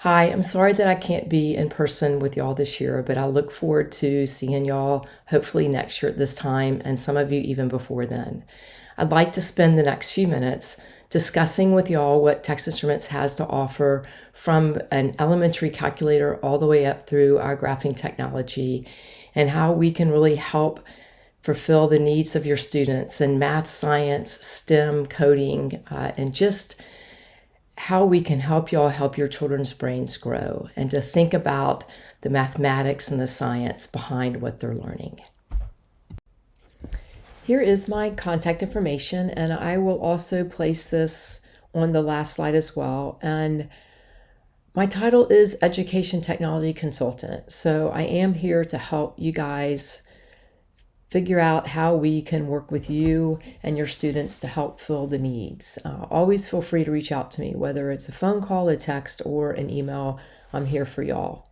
Hi, I'm sorry that I can't be in person with y'all this year, but I look forward to seeing y'all hopefully next year at this time, and some of you even before then. I'd like to spend the next few minutes discussing with y'all what Texas Instruments has to offer from an elementary calculator all the way up through our graphing technology, and how we can really help fulfill the needs of your students in math, science, STEM, coding, and just how we can help y'all help your children's brains grow and to think about the mathematics and the science behind what they're learning. Here is my contact information, and I will also place this on the last slide as well. And my title is Education Technology Consultant. So I am here to help you guys figure out how we can work with you and your students to help fill the needs. Always feel free to reach out to me, whether it's a phone call, a text, or an email. I'm here for y'all.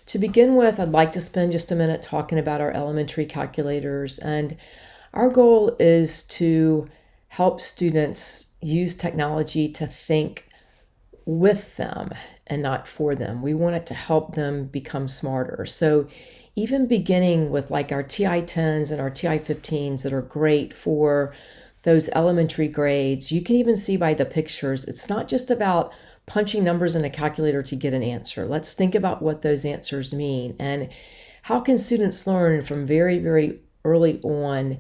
To begin with, I'd like to spend just a minute talking about our elementary calculators. And our goal is to help students use technology to think with them and not for them. We want it to help them become smarter. So even beginning with like our TI-10s and our TI-15s that are great for those elementary grades, you can even see by the pictures, it's not just about punching numbers in a calculator to get an answer. Let's think about what those answers mean and how can students learn from very, very early on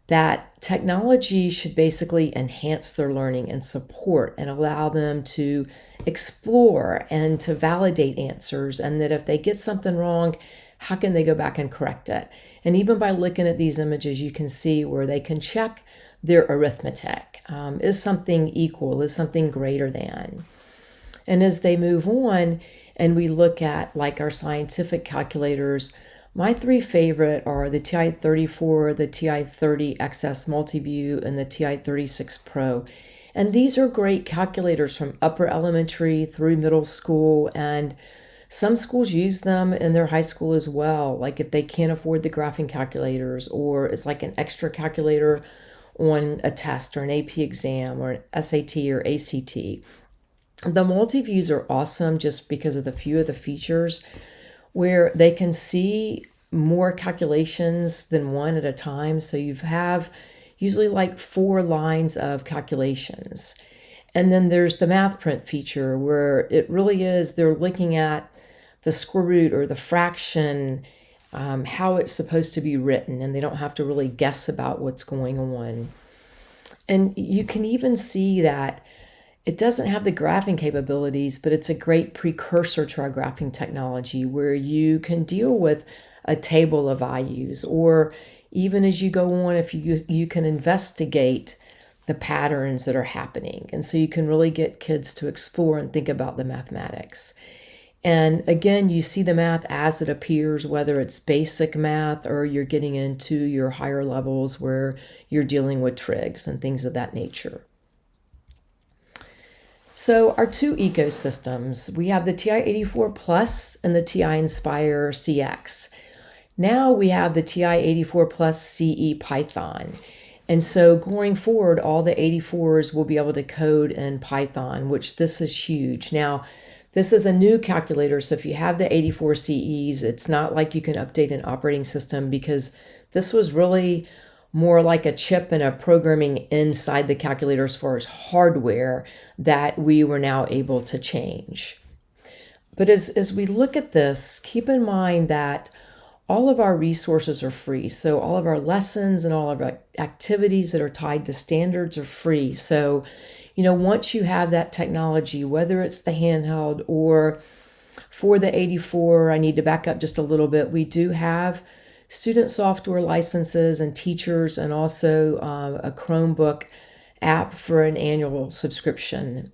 that technology should basically enhance their learning and support and allow them to explore and to validate answers, and that if they get something wrong, how can they go back and correct it? And even by looking at these images, you can see where they can check their arithmetic. Is something equal? Is something greater than? And as they move on and we look at like our scientific calculators, my three favorite are the TI-34, the TI-30XS Multiview, and the TI-36 Pro. And these are great calculators from upper elementary through middle school, and some schools use them in their high school as well, like if they can't afford the graphing calculators, or it's like an extra calculator on a test or an AP exam or an SAT or ACT. The multi-views are awesome just because of the few of the features where they can see more calculations than one at a time. So you have usually like 4 lines of calculations. And then there's the math print feature where it really is, they're looking at the square root or the fraction, how it's supposed to be written, and they don't have to really guess about what's going on. And you can even see that it doesn't have the graphing capabilities, but it's a great precursor to our graphing technology where you can deal with a table of values, or even as you go on, if you can investigate the patterns that are happening. And so you can really get kids to explore and think about the mathematics. And again, you see the math as it appears, whether it's basic math or you're getting into your higher levels where you're dealing with trigs and things of that nature. So our two ecosystems, we have the TI-84 Plus and the TI Nspire CX. Now we have the TI-84 Plus CE Python. And so going forward, all the 84s will be able to code in Python, which this is huge. Now, this is a new calculator, so if you have the 84 CEs, it's not like you can update an operating system, because this was really more like a chip and a programming inside the calculator as far as hardware that we were now able to change. But as we look at this, keep in mind that all of our resources are free. So all of our lessons and all of our activities that are tied to standards are free. So, once you have that technology, whether it's the handheld or for the 84, I need to back up just a little bit. We do have student software licenses and teachers, and also a Chromebook app for an annual subscription.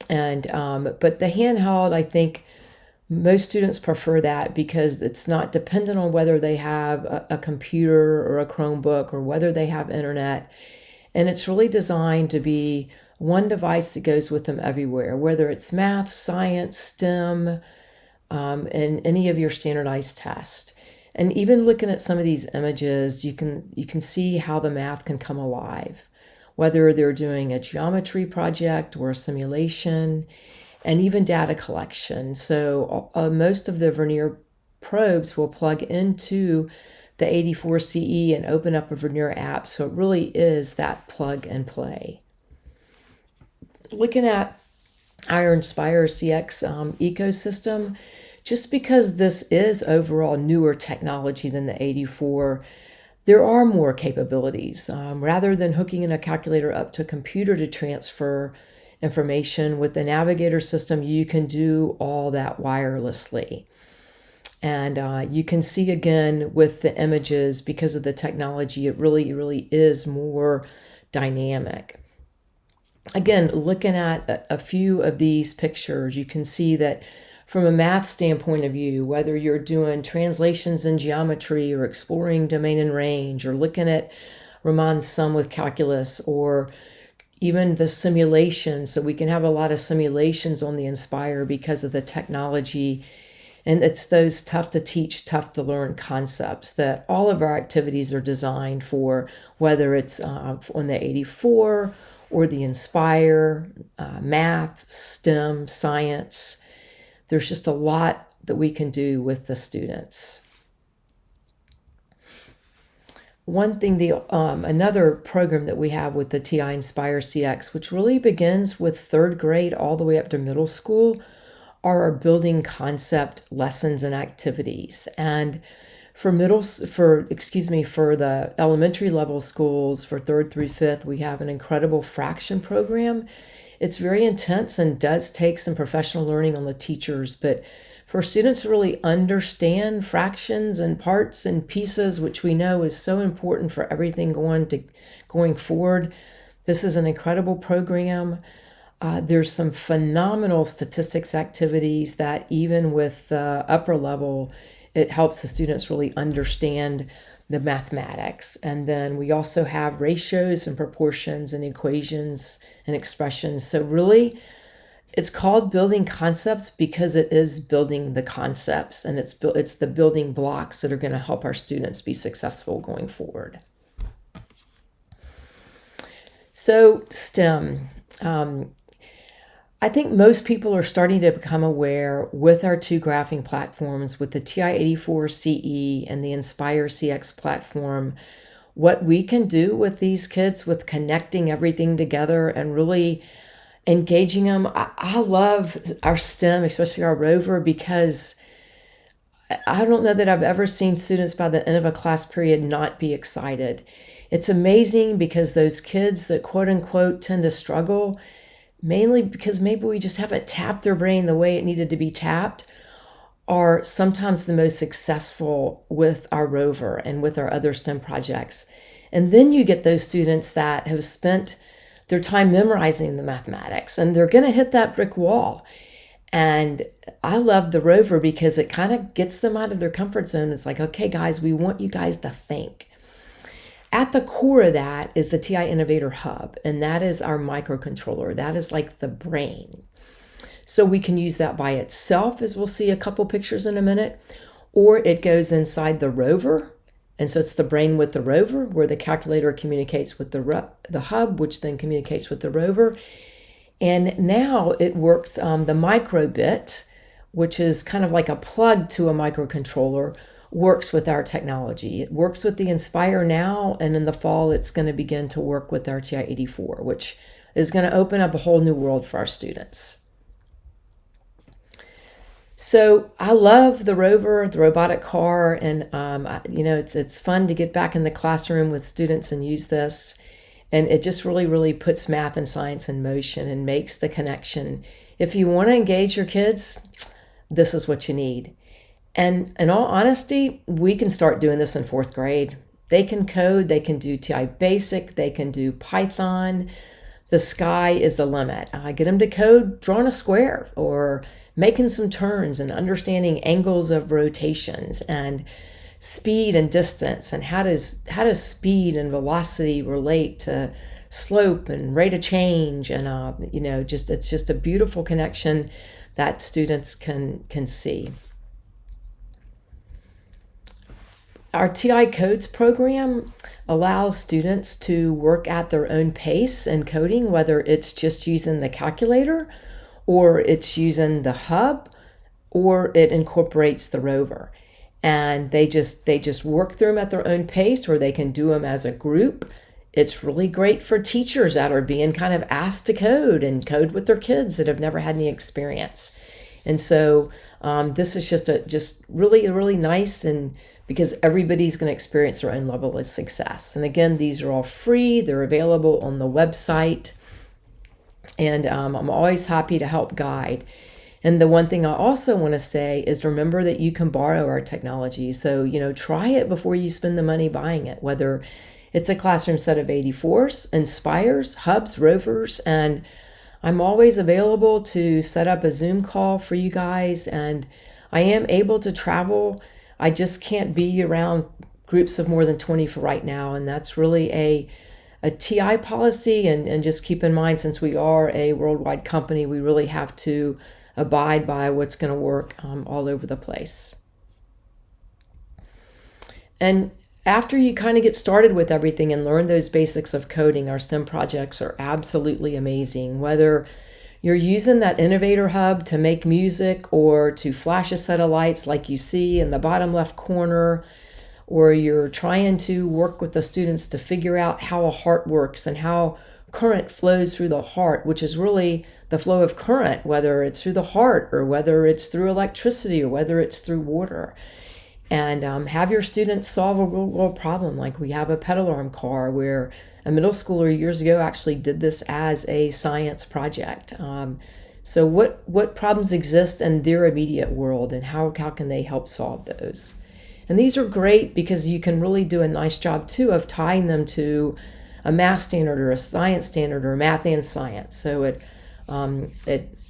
And but the handheld, I think most students prefer that because it's not dependent on whether they have a computer or a Chromebook or whether they have internet. And it's really designed to be one device that goes with them everywhere, whether it's math, science, STEM, and any of your standardized tests. And even looking at some of these images, you can see how the math can come alive, whether they're doing a geometry project or a simulation. and even data collection. So most of the Vernier probes will plug into the 84 CE and open up a Vernier app. So it really is that plug and play. Looking at our Inspire CX ecosystem, just because this is overall newer technology than the 84, there are more capabilities. Rather than hooking in a calculator up to a computer to transfer information, with the Navigator system, you can do all that wirelessly. And you can see again with the images, because of the technology, it really is more dynamic. Again, looking at a few of these pictures, you can see that from a math standpoint of view, whether you're doing translations in geometry or exploring domain and range, or looking at Raman's sum with calculus, or even the simulation. So we can have a lot of simulations on the Inspire because of the technology. And it's those tough to teach, tough to learn concepts that all of our activities are designed for, whether it's on the 84 or the Inspire, math, STEM, science. There's just a lot that we can do with the students. One thing, another program that we have with the TI Inspire CX, which really begins with third grade all the way up to middle school, are our building concept lessons and activities. And for the elementary level schools, for 3rd through 5th, we have an incredible fraction program. It's very intense and does take some professional learning on the teachers, but for students to really understand fractions and parts and pieces, which we know is so important for everything going forward, this is an incredible program. There's some phenomenal statistics activities that even with upper level, it helps the students really understand the mathematics. And then we also have ratios and proportions and equations and expressions. So really, it's called building concepts because it is building the concepts, and it's the building blocks that are going to help our students be successful going forward. So STEM. I think most people are starting to become aware with our two graphing platforms, with the TI-84 CE and the Inspire CX platform, what we can do with these kids with connecting everything together and really engaging them. I love our STEM, especially our Rover, because I don't know that I've ever seen students by the end of a class period not be excited. It's amazing because those kids that quote unquote tend to struggle, mainly because maybe we just haven't tapped their brain the way it needed to be tapped, are sometimes the most successful with our Rover and with our other STEM projects. And then you get those students that have spent their time memorizing the mathematics, and they're going to hit that brick wall. And I love the Rover because it kind of gets them out of their comfort zone. It's like, okay, guys, we want you guys to think. At the core of that is the TI Innovator Hub, and that is our microcontroller. That is like the brain. So we can use that by itself, as we'll see a couple pictures in a minute, or it goes inside the Rover. And so it's the brain with the Rover, where the calculator communicates with the hub, which then communicates with the Rover. And now it works, the microbit, which is kind of like a plug to a microcontroller, works with our technology. It works with the Inspire now, and in the fall, it's going to begin to work with our TI-84, which is going to open up a whole new world for our students. So I love the Rover, the robotic car, and it's fun to get back in the classroom with students and use this. And it just really puts math and science in motion and makes the connection. If you want to engage your kids, this is what you need. And in all honesty, we can start doing this in 4th grade. They can code, they can do TI Basic, they can do Python. The sky is the limit. Get them to code drawing a square or making some turns and understanding angles of rotations and speed and distance, and how does speed and velocity relate to slope and rate of change, and it's just a beautiful connection that students can see. Our TI Codes program allows students to work at their own pace in coding, whether it's just using the calculator or it's using the hub, or it incorporates the rover. And they just work through them at their own pace, or they can do them as a group. It's really great for teachers that are being kind of asked to code and code with their kids that have never had any experience. And so this is just really, really nice, and because everybody's going to experience their own level of success. And again, these are all free. They're available on the website. And I'm always happy to help guide. And the one thing I also want to say is remember that you can borrow our technology. So, try it before you spend the money buying it, whether it's a classroom set of 84s, Inspires, Hubs, Rovers, and I'm always available to set up a Zoom call for you guys. And I am able to travel. I just can't be around groups of more than 20 for right now. And that's really a TI policy. And just keep in mind, since we are a worldwide company, we really have to abide by what's going to work all over the place. And after you kind of get started with everything and learn those basics of coding, our STEM projects are absolutely amazing. Whether you're using that Innovator Hub to make music or to flash a set of lights like you see in the bottom left corner, or you're trying to work with the students to figure out how a heart works and how current flows through the heart, which is really the flow of current, whether it's through the heart or whether it's through electricity or whether it's through water. And have your students solve a real world problem. Like we have a pedal arm car where a middle schooler years ago actually did this as a science project. So what problems exist in their immediate world, and how can they help solve those? And these are great because you can really do a nice job too of tying them to a math standard or a science standard or math and science. So it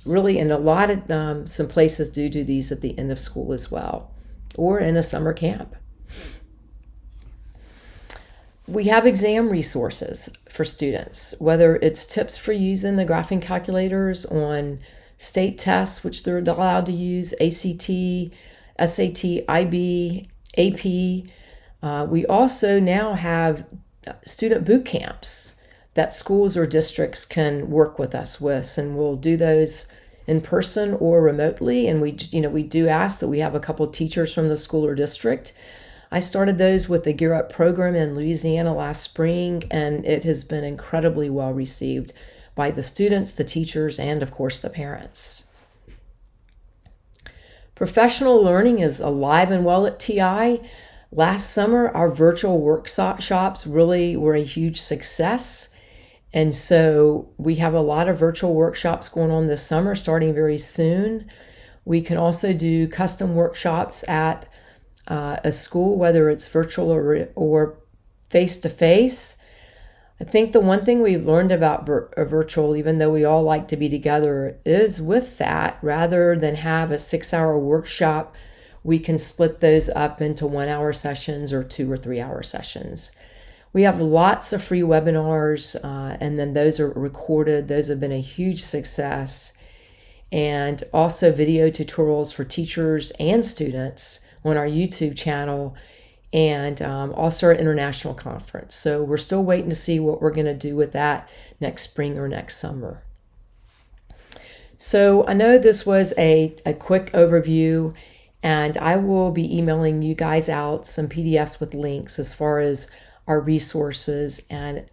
really, in a lot of some places do these at the end of school as well, or in a summer camp. We have exam resources for students, whether it's tips for using the graphing calculators on state tests, which they're allowed to use, ACT, SAT, IB, AP. We also now have student boot camps that schools or districts can work with us with, and we'll do those in person or remotely. And we do ask that we have a couple of teachers from the school or district. I started those with the Gear Up program in Louisiana last spring, and it has been incredibly well received by the students, the teachers, and of course the parents. Professional learning is alive and well at TI. Last summer, our virtual workshops really were a huge success. And so we have a lot of virtual workshops going on this summer, starting very soon. We can also do custom workshops at a school, whether it's virtual or face-to-face. I think the one thing we've learned about virtual, even though we all like to be together, is with that, rather than have a 6-hour workshop, we can split those up into 1-hour sessions or 2 or 3-hour sessions. We have lots of free webinars, and then those are recorded. Those have been a huge success. And also video tutorials for teachers and students on our YouTube channel, and also our international conference. So we're still waiting to see what we're going to do with that next spring or next summer. So I know this was a quick overview, and I will be emailing you guys out some PDFs with links as far as our resources. And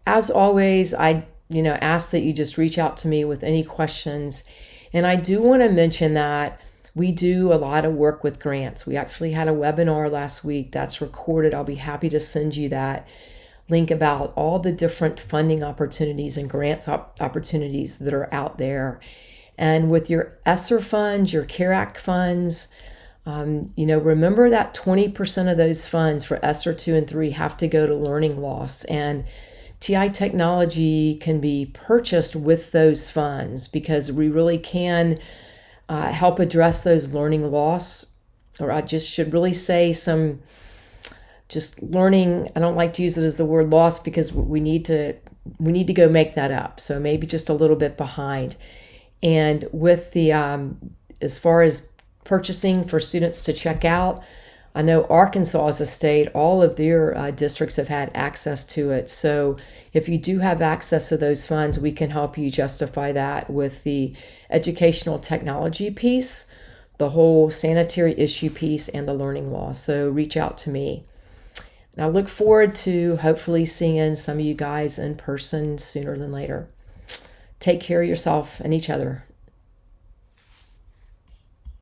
as always, I ask that you just reach out to me with any questions. And I do want to mention that we do a lot of work with grants. We actually had a webinar last week that's recorded. I'll be happy to send you that link about all the different funding opportunities and grants opportunities that are out there. And with your ESSER funds, your CARE Act funds, remember that 20% of those funds for ESSER 2 and 3 have to go to learning loss. And TI technology can be purchased with those funds because we really can help address those learning loss, or I just should really say some just learning. I don't like to use it as the word loss because we need to go make that up. So maybe just a little bit behind. And with the as far as purchasing for students to check out, I know Arkansas as a state, all of their districts have had access to it. So if you do have access to those funds, we can help you justify that with the educational technology piece, the whole sanitary issue piece, and the learning loss. So reach out to me. And I look forward to hopefully seeing some of you guys in person sooner than later. Take care of yourself and each other.